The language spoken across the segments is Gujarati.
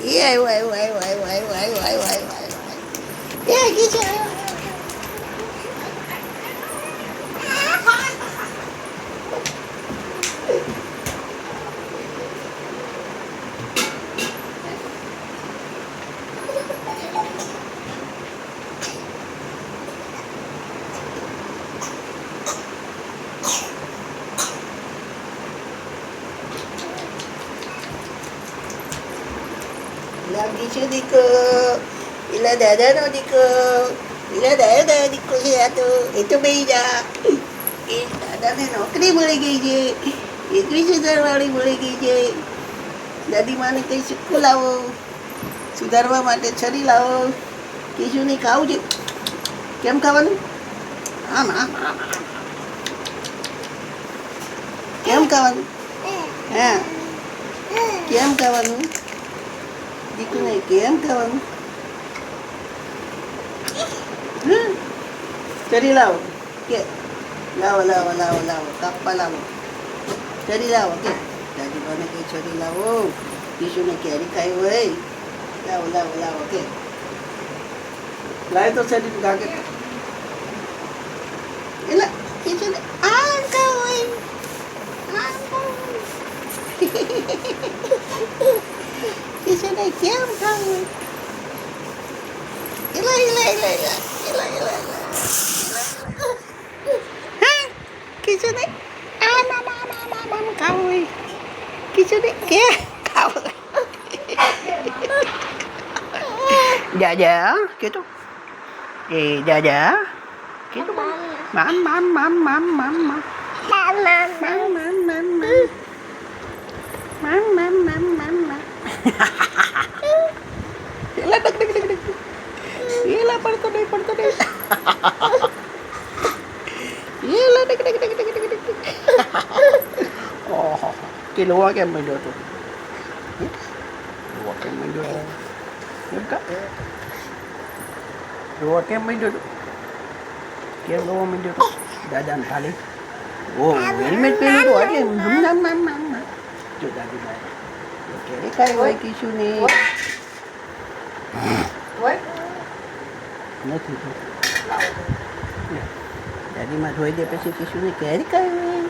એ આવ્યો એ Kishu lagi sediko ila dada no diko ila dada diko છે આ તો એ તો બેહી જા એ દાદાને નોકરી મળી ગઈ છે 21,000 વાળી મળી ગઈ છે દાદી માને કઈ સિક્કો લાવો સુધારવા માટે છરી લાવો કિશુને ખાવું છે કેમ ખાવાનું આમ આમ આમ કેમ ખાવાનું હા કેમ ખાવાનું દીકુને કેમ ખાવાનું ચરી લાવો કે લાવો લાવો લાવો લાવો કાપવા લાવો ચરી લાવો કે દાદી બાને કઈ ચરી લાવો કિશુને કેરી ખાઈ હોય લાવો લાવો લાવો કે લાય તો ચરી ગાગે એટલે કિશુને આ ખાવું આ ખાવું કિશુને કેમ ખાવું એલા એલા એલા એલા એલા એલા હા કિશુને આ મામા ખાવું કિશુને કે ખાવું જાજા કે તો એ જાજા કે તો મામ મામ મામ મામ મામ મામ મામ મામ મામ મામ મામ મામ મામ મામ મામ મામ એલા ડક ડક ડક ડક એલા પડતો નહીં એલા duck duck duck duck duck ઓહો કે લોવા કેમ માંડ્યો હતો લોવા કેમ માંડ્યો એમ કા લોવા કેમ માંડ્યો હતો કેમ લોવા માંડ્યો હતો દાદાને ખાલી ઓ હેલ્મેટ પહેર્યું તો અરે નામ નામ નામ જો દાદી ભાઈ કેરી ખાઈ હોય કિશુને નથી દાદીમાં ધોઈ દે પછી કિશુને કેરી ખાઈ હોય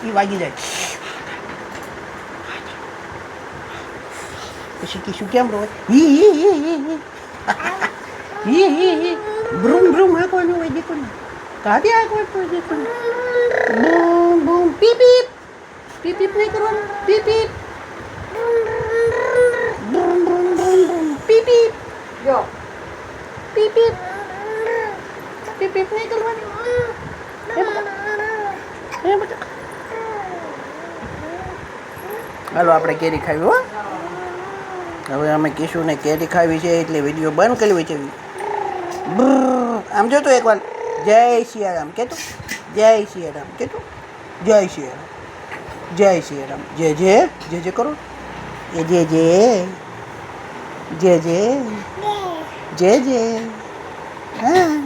એ વાગી જાય પછી કિશુ કેમ રોય બ્રૂમ બ્રૂમ હાંકવાનું હોય દેખો ને કાઢે હાંકવાનું હોય દેખો ને બૂમ બૂમ પીપ પીપ પીપ પીપ નહીં કરવાનું પીપ પીપ બૂમ બૂમ બૂમ બૂમ પીપ પીપ જો પીપ પીપ પીપ પીપ નહીં કરવાનું એ બટા હાલો આપણે કેરી ખાવી હો હવે અમે કિશુને કેરી ખાવી છે એટલે વિડીયો બંધ કરવી છે આમ જો તો એકવાર જય સિયારામ કે તું જય સિયારામ કે તું જય સિયારામ જય સિયારામ જય જય જય જય કરો એ જય જય જય જય જય જય હા